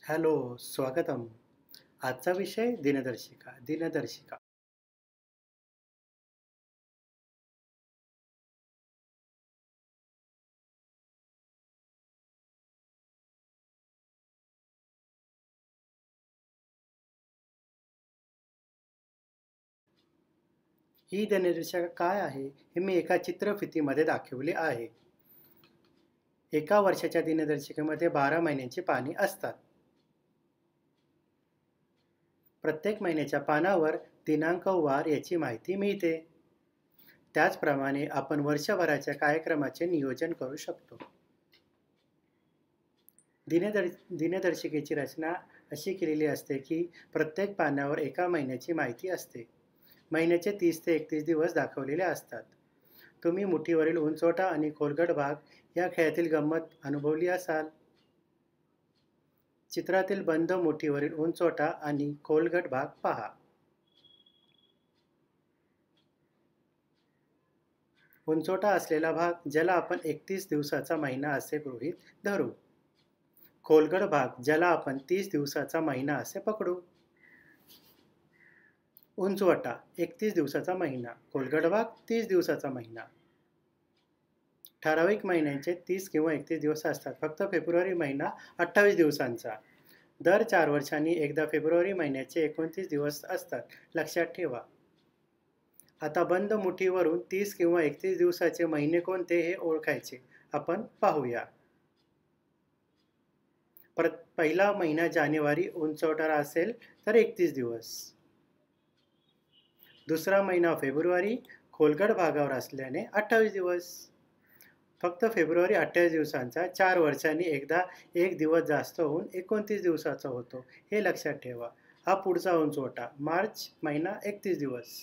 Hello, स्वागतम. आजचा विषय दिनदर्शिका. दिनदर्शिका ही दिनदर्शिका काय आहे, हे मी एका चित्रफितीमध्ये दाखवले आहे. एका वर्षाच्या दिनदर्शिकेमध्ये 12 महिन्यांची पाने असतात. प्रत्येक महिन्याच्या पानावर दिनांक व वार याची माहिती मिळते. त्याचप्रमाणे आपण वर्षभराच्या कार्यक्रमाचे नियोजन करू शकतो. दिनदर्शिकेची रचना अशी केलेली असते की प्रत्येक पानावर एका महिन्याची माहिती असते. महिन्याचे 30 ते 31 दिवस दाखवलेले असतात. तुम्ही मुठीवरील उंचवटा आणि खोलगट भाग या खेळातील गंमत अनुभवली असाल. चित्रातील बंद मुठीवरील उंचवटा आणि खोलगट भाग पहा. उंचवटा असलेला भाग ज्याला आपण 31 दिवसाचा महिना असे गृहीत धरू. खोलगट भाग ज्याला आपण 30 दिवसाचा महिना असे पकडू. उंचवटा 31 दिवसाचा महिना, खोलगट भाग 30 दिवसाचा महिना. ठराविक महिन्यांचे 30 किंवा 31 दिवस असतात. फक्त फेब्रुवारी महिना 28 दिवसांचा. दर 4 वर्षांनी एकदा फेब्रुवारी महिन्याचे 29 दिवस असतात. लक्षात ठेवा. आता बंद मुठीवरून 30 किंवा 31 दिवसाचे महिने कोणते हे ओळखायचे. आपण पाहूया. पहिला महिना जानेवारी उंचवटा असेल तर 31 दिवस. दुसरा महिना फेब्रुवारी खोलगट भागावर असल्याने 28 दिवस. फक्त फेब्रुवारी 28 दिवसांचा. 4 वर्षांनी एकदा एक दिवस जास्त होऊन 29 दिवसाचा होतो, हे लक्षात ठेवा. हा पुढचा उंचवटा मार्च महिना 31 दिवस.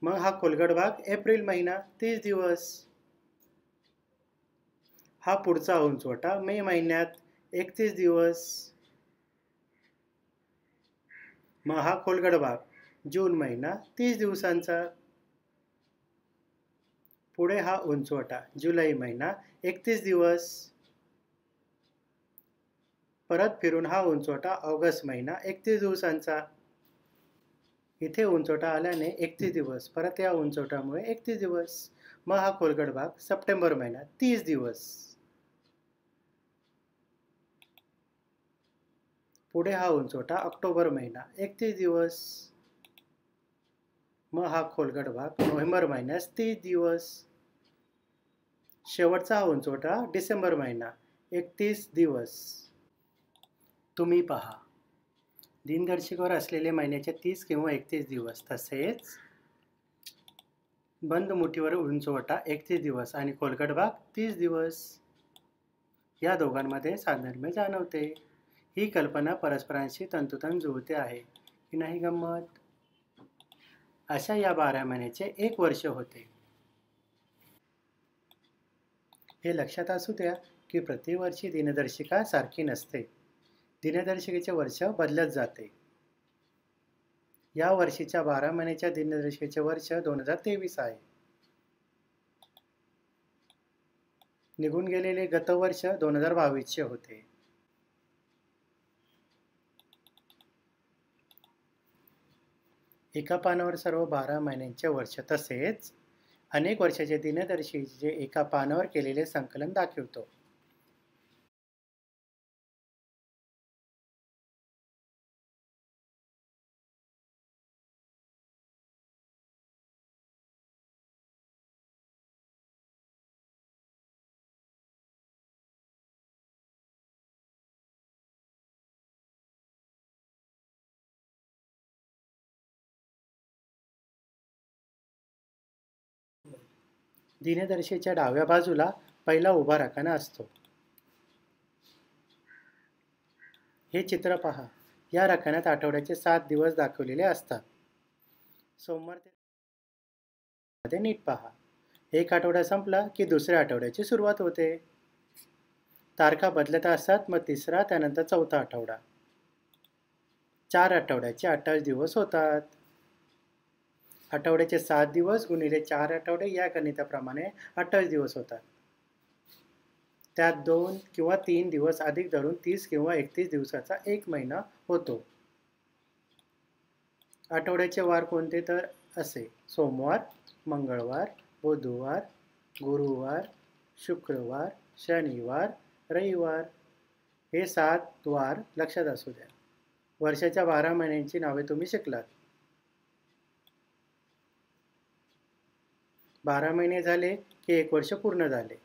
मग हा खोलगट भाग एप्रिल महिना 30 दिवस. हा पुढचा उंचवटा मे महिन्यात 31 दिवस. मग हा खोलगट भाग जून महिना 30 दिवसांचा. पुढे हा उंचवटा जुलै महिना 31 दिवस. परत फिरून हा उंचवटा ऑगस्ट महिना 31 दिवसांचा. इथे उंचवटा आल्याने 31 दिवस. परत या उंचवट्यामुळे 31 दिवस. मग हा खोलगट भाग सप्टेंबर महिना 30 दिवस. पुढे हा उंचवटा ऑक्टोबर महिना 31 दिवस. मग हा खोलगट भाग नोव्हेंबर महिन्यास 30 दिवस. शेवटचा हा उंचवटा डिसेंबर महिना 31 दिवस. तुम्ही पहा. दिनदर्शिकेवर असलेले महिन्याचे 30 किंवा 31 दिवस, तसेच बंद मुठीवर उंचवटा 31 दिवस आणि खोलगट भाग 30 दिवस. या दोघांमध्ये साधर्म्य जाणवते. ही कल्पना परस्परांशी तंतोतंत जुळते आहे की नाही गंमत? अशा या 12 महिन्याचे 1 वर्ष होते. हे लक्षात असू द्या की प्रतिवर्षी दिनदर्शिका सारखी नसते. दिनदर्शिकेचे वर्ष बदलत जाते. या वर्षीच्या 12 महिन्याच्या दिनदर्शिकेचे वर्ष 2023 आहे. निघून गेलेले गतवर्ष 2022 होते. एका पानावर सर्व 12 महिन्यांचे वर्ष, तसेच अनेक वर्षाचे दिनदर्शिकेचे एका पानावर केलेले संकलन दाखवतो. दिनदर्शिकेच्या डाव्या बाजूला पहिला उभा राखाना असतो. हे चित्र पहा. या राखान्यात आठवड्याचे 7 दिवस दाखवलेले असतात. सोमवार ते नीट पहा. एक आठवडा संपला की दुसऱ्या आठवड्याची सुरुवात होते. तारखा बदलत असतात. मग तिसरा, त्यानंतर चौथा आठवडा. 4 आठवड्याचे 28 दिवस होतात. आठवड्याचे 7 दिवस गुणिले 4 आठवडे या गणिताप्रमाणे 28 दिवस होतात. त्यात 2 किंवा 3 दिवस अधिक धरून 30 किंवा 31 दिवसाचा एक महिना होतो. आठवड्याचे वार कोणते तर असे: सोमवार, मंगळवार, बुधवार, गुरुवार, शुक्रवार, शनिवार, रविवार. हे 7 वार लक्षात असू द्या. वर्षाच्या 12 महिन्यांची नावे तुम्ही शिकलात. 12 महिने झाले की 1 वर्ष पूर्ण झाले.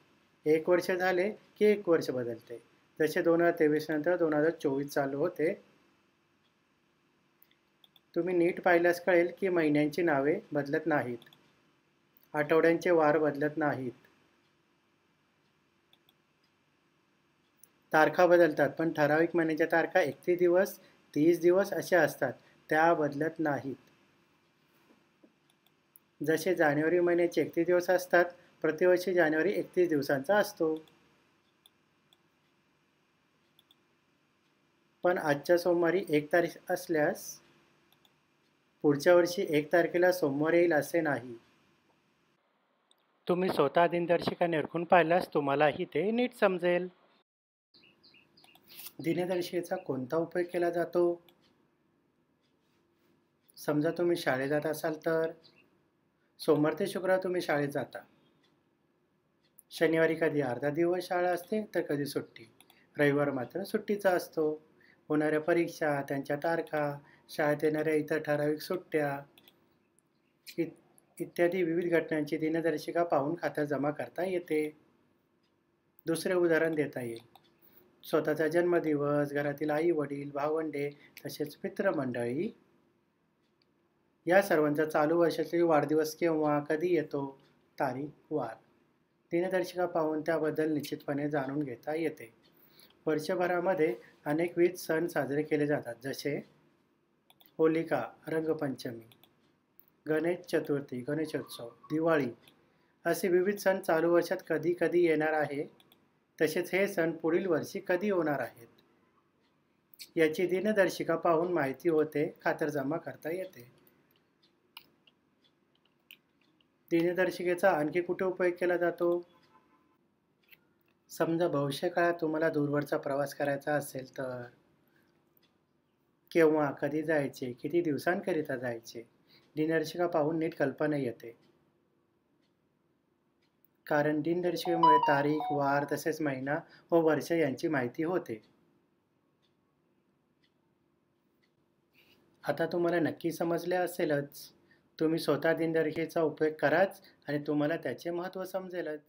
1 वर्ष झाले की 1 वर्ष बदलते. जसे 2023 नंतर 2024 चालू होते. तुम्ही नीट पाहिल्यास कळेल की महिन्यांची नावे बदलत नाहीत. आठवड्यांचे वार बदलत नाहीत. तारखा बदलतात, पण ठराविक महिन्याच्या तारखा 31 दिवस, 30 दिवस अशा असतात. त्या बदलत नाहीत. जसे जानेवारी महिन्याचे 31 दिवस असतात, प्रतिवर्षी जानेवारी 31 दिवसांचा असतो. पण आजच्या सोमवारी 1 तारीख असल्यास पुढच्या वर्षी 1 तारखेला सोमवार येईल असे नाही. तुम्ही स्वतः दिनदर्शिका निरखून पाहिल्यास तुम्हालाही ते नीट समजेल. दिनदर्शिकेचा कोणता उपयोग केला जातो? समजा तुम्ही शाळेत जात असाल तर सोमवार ते शुक्रवार तुम्ही शाळेत जाता. शनिवारी कधी अर्धा दिवस शाळा असते तर कधी सुट्टी. रविवार मात्र सुट्टीचा असतो. होणाऱ्या परीक्षा, त्यांच्या तारखा, शाळेत येणाऱ्या इतर ठराविक सुट्ट्या इत्यादी विविध घटनांची दिनदर्शिका पाहून खातं जमा करता येते. दुसरे उदाहरण देता येईल. स्वतःचा जन्मदिवस, घरातील आई-वडील, भावंडे तसेच मित्रमंडळी या सर्वांचा चालू वर्षातील वाढदिवस केव्हा, कधी येतो, तारीख, वार. दिनदर्शिका पाहून त्याबद्दल निश्चितपणे जाणून घेता येते. वर्षभरामध्ये अनेकविध सण साजरे केले जातात. जसे होलिका, रंगपंचमी, गणेश चतुर्थी, गणेशोत्सव, दिवाळी असे विविध सण चालू वर्षात कधी कधी येणार आहे. तसेच हे सण पुढील वर्षी कधी होणार आहेत याची दिनदर्शिका पाहून माहिती होते, खातरजमा करता येते. दिनदर्शिकेचा आणखी कुठे उपयोग केला जातो? समजा भविष्यकाळात तुम्हाला दूरवरचा प्रवास करायचा असेल तर केव्हा, कधी जायचे, किती दिवसांकरिता जायचे, दिनदर्शिका पाहून नीट कल्पना येते. कारण दिनदर्शिकेमुळे तारीख, वार तसेच महिना व वर्ष यांची माहिती होते. आता तुम्हाला नक्की समजले असेलच. तुम्ही स्वतः दिनदर्शिकेचा उपयोग कराच आणि तुम्हाला त्याचे महत्त्व समजेलच.